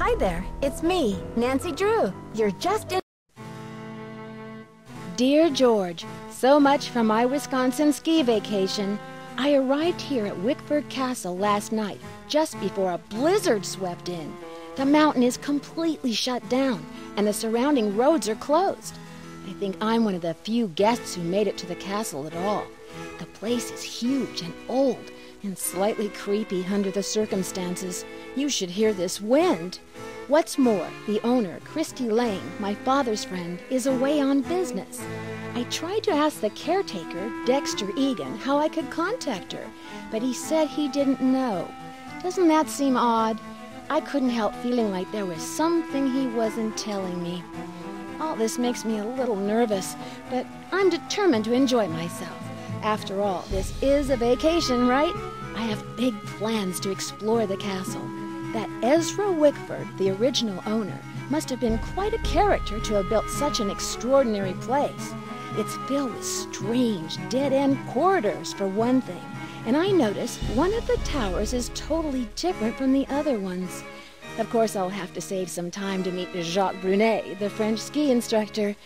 Hi there, it's me, Nancy Drew. You're just in... Dear George, so much for my Wisconsin ski vacation. I arrived here at Wickford Castle last night, just before a blizzard swept in. The mountain is completely shut down, and the surrounding roads are closed. I think I'm one of the few guests who made it to the castle at all. The place is huge and old, and slightly creepy under the circumstances. You should hear this wind. What's more, the owner, Christy Lane, my father's friend, is away on business. I tried to ask the caretaker, Dexter Egan, how I could contact her, but he said he didn't know. Doesn't that seem odd? I couldn't help feeling like there was something he wasn't telling me. All this makes me a little nervous, but I'm determined to enjoy myself. After all, this is a vacation, right? I have big plans to explore the castle. That Ezra Wickford, the original owner, must have been quite a character to have built such an extraordinary place. It's filled with strange, dead-end corridors, for one thing. And I noticed one of the towers is totally different from the other ones. Of course, I'll have to save some time to meet Jacques Brunet, the French ski instructor.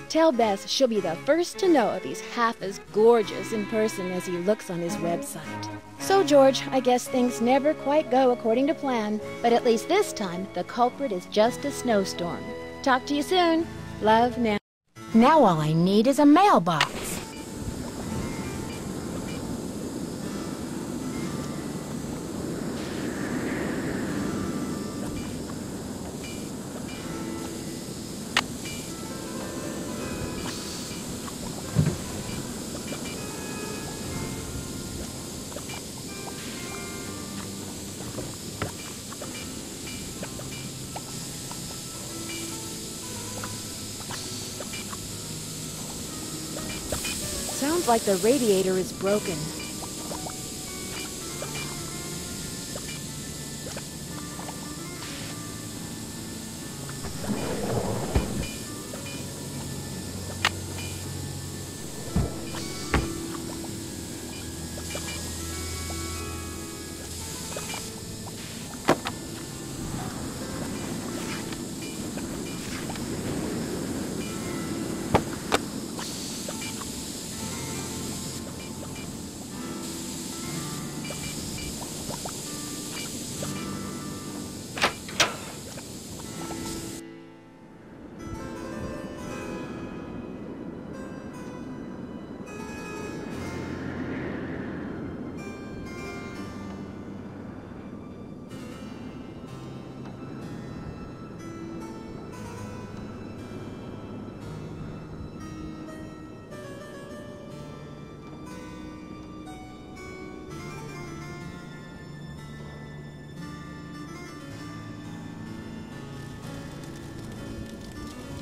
Tell Bess she'll be the first to know if he's half as gorgeous in person as he looks on his website. So, George, I guess things never quite go according to plan, but at least this time, the culprit is just a snowstorm. Talk to you soon. Love, Nan. Now all I need is a mailbox. Sounds like the radiator is broken.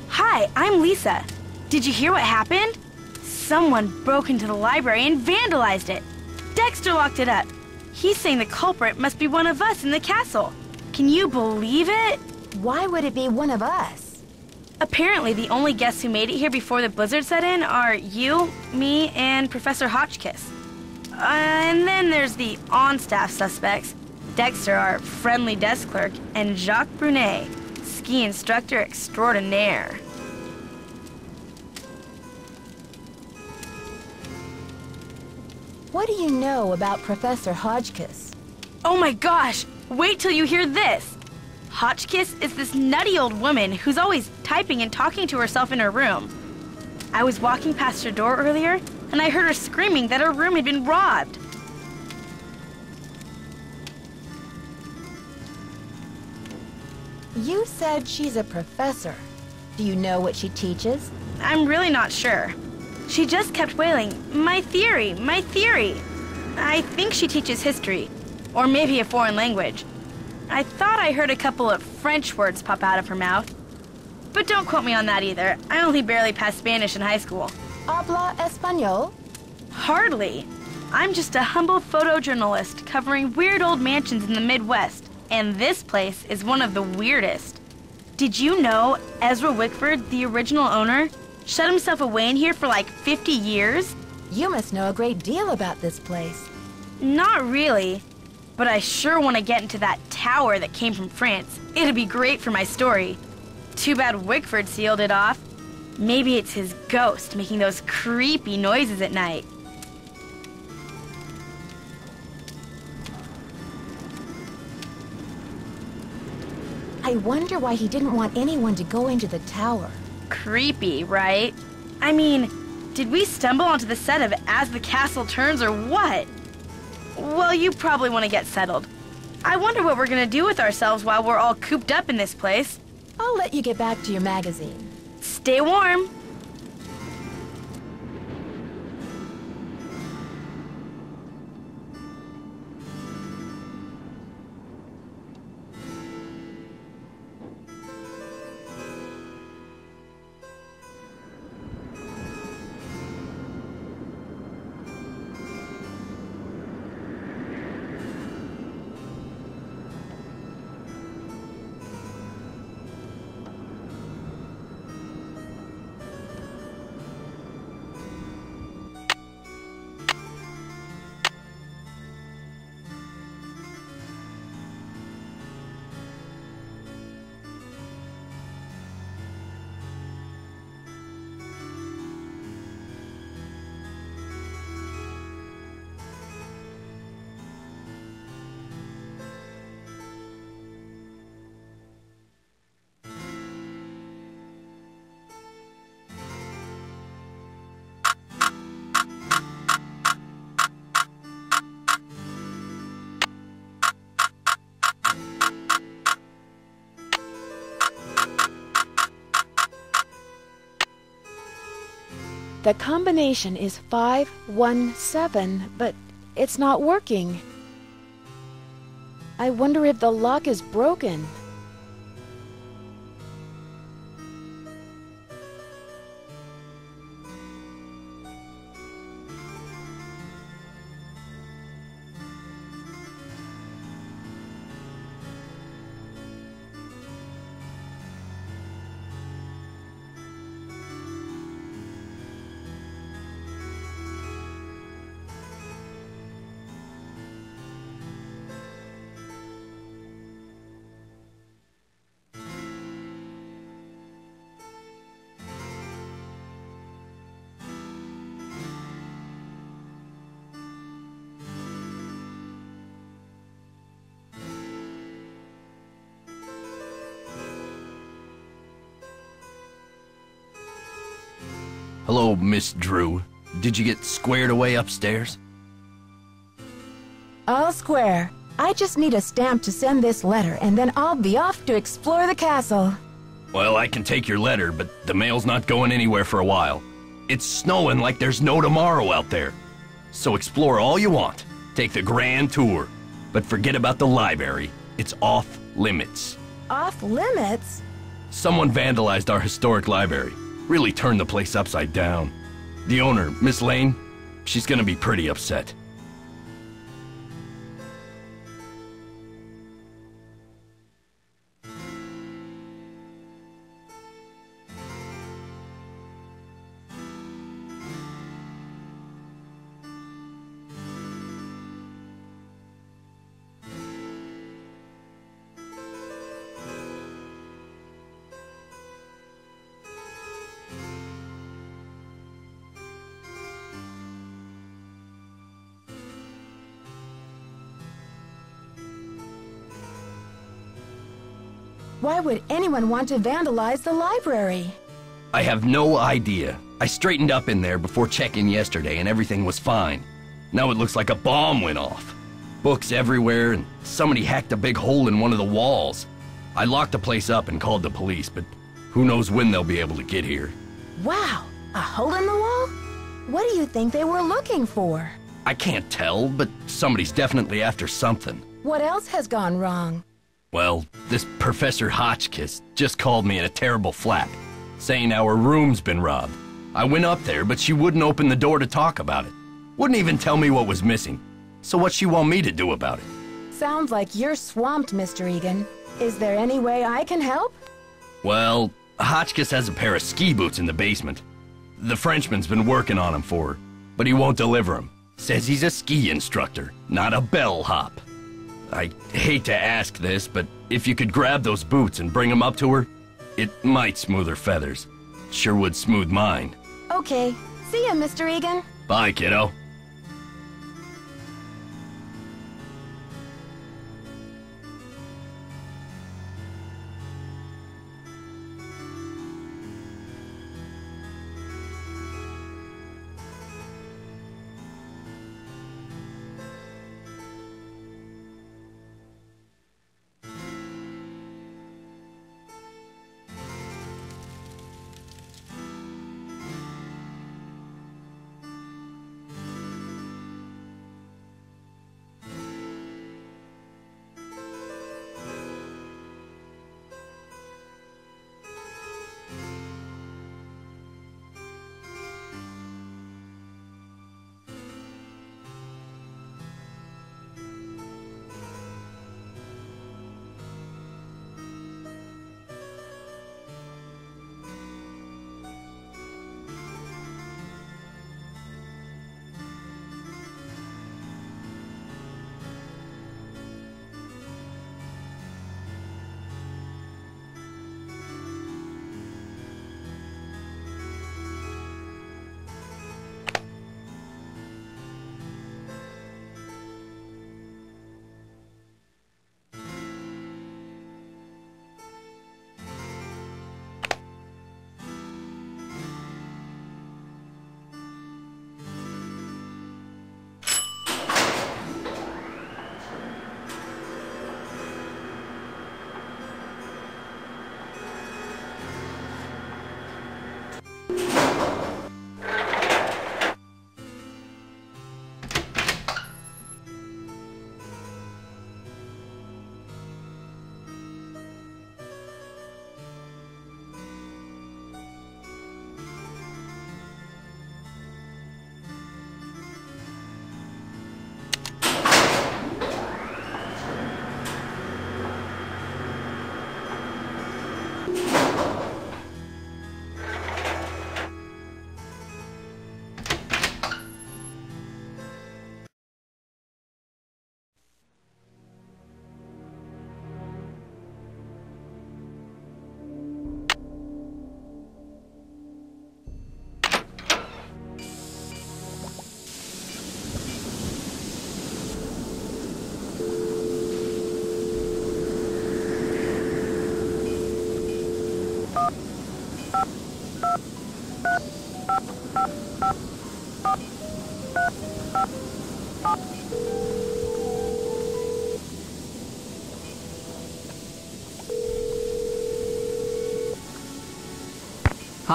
Hi, I'm Lisa. Did you hear what happened? Someone broke into the library and vandalized it. Dexter locked it up. He's saying the culprit must be one of us in the castle. Can you believe it? Why would it be one of us? Apparently, the only guests who made it here before the blizzard set in are you, me, and Professor Hotchkiss. And then there's the on-staff suspects. Dexter, our friendly desk clerk, and Jacques Brunet, ski instructor extraordinaire. What do you know about Professor Hotchkiss? Oh my gosh! Wait till you hear this! Hotchkiss is this nutty old woman who's always typing and talking to herself in her room. I was walking past her door earlier, and I heard her screaming that her room had been robbed. You said she's a professor. Do you know what she teaches? I'm really not sure. She just kept wailing, "My theory, my theory." I think she teaches history, or maybe a foreign language. I thought I heard a couple of French words pop out of her mouth. But don't quote me on that either. I only barely passed Spanish in high school. Habla español? Hardly. I'm just a humble photojournalist covering weird old mansions in the Midwest, and this place is one of the weirdest. Did you know Ezra Wickford, the original owner, shut himself away in here for like 50 years? You must know a great deal about this place. Not really. but I sure want to get into that tower that came from France. It'd be great for my story. Too bad Wickford sealed it off. Maybe it's his ghost making those creepy noises at night. I wonder why he didn't want anyone to go into the tower. Creepy, right? I mean, did we stumble onto the set of As the Castle Turns or what? Well, you probably want to get settled. I wonder what we're gonna do with ourselves while we're all cooped up in this place. I'll let you get back to your magazine. Stay warm. The combination is 517, but it's not working. I wonder if the lock is broken. Hello, Miss Drew. Did you get squared away upstairs? All square. I just need a stamp to send this letter, and then I'll be off to explore the castle. Well, I can take your letter, but the mail's not going anywhere for a while. It's snowing like there's no tomorrow out there. So explore all you want. Take the grand tour. But forget about the library. It's off limits. Off limits? Someone vandalized our historic library. Really turned the place upside down. The owner, Miss Lane, she's gonna be pretty upset. Why would anyone want to vandalize the library? I have no idea. I straightened up in there before check-in yesterday and everything was fine. Now it looks like a bomb went off. Books everywhere and somebody hacked a big hole in one of the walls. I locked the place up and called the police, but who knows when they'll be able to get here. Wow, a hole in the wall? What do you think they were looking for? I can't tell, but somebody's definitely after something. What else has gone wrong? Well, this Professor Hotchkiss just called me in a terrible flap, saying our room's been robbed. I went up there, but she wouldn't open the door to talk about it. Wouldn't even tell me what was missing. So what's she want me to do about it? Sounds like you're swamped, Mr. Egan. Is there any way I can help? Well, Hotchkiss has a pair of ski boots in the basement. The Frenchman's been working on them for her, but he won't deliver them. Says he's a ski instructor, not a bellhop. I hate to ask this, but if you could grab those boots and bring them up to her, it might smooth her feathers. Sure would smooth mine. Okay. See ya, Mr. Egan. Bye, kiddo.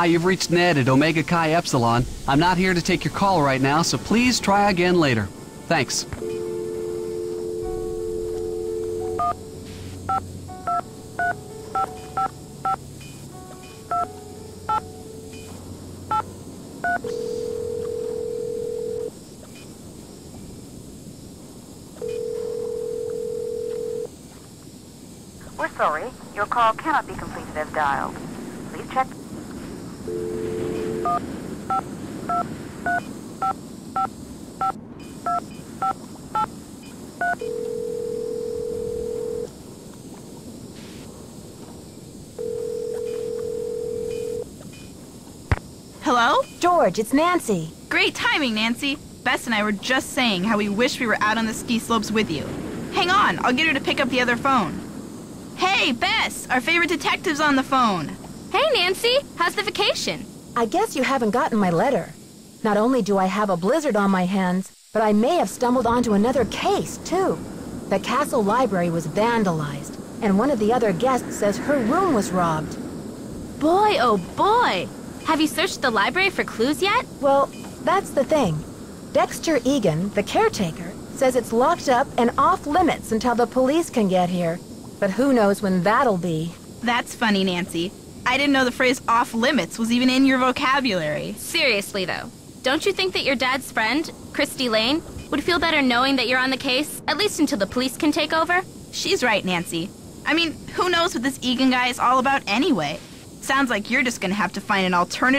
Hi, you've reached Ned at Omega Chi Epsilon. I'm not here to take your call right now, so please try again later. Thanks. We're sorry. Your call cannot be completed as dialed. Please check. Hello? George, it's Nancy. Great timing, Nancy. Bess and I were just saying how we wish we were out on the ski slopes with you. Hang on, I'll get her to pick up the other phone. Hey, Bess, our favorite detective's on the phone. Hey, Nancy, how's the vacation? I guess you haven't gotten my letter. Not only do I have a blizzard on my hands, but I may have stumbled onto another case, too. The castle library was vandalized, and one of the other guests says her room was robbed. Boy, oh boy! Have you searched the library for clues yet? Well, that's the thing. Dexter Egan, the caretaker, says it's locked up and off limits until the police can get here. But who knows when that'll be. That's funny, Nancy. I didn't know the phrase off limits was even in your vocabulary. Seriously, though, don't you think that your dad's friend, Christy Lane, would feel better knowing that you're on the case, at least until the police can take over? She's right, Nancy. I mean, who knows what this Egan guy is all about anyway? Sounds like you're just gonna have to find an alternative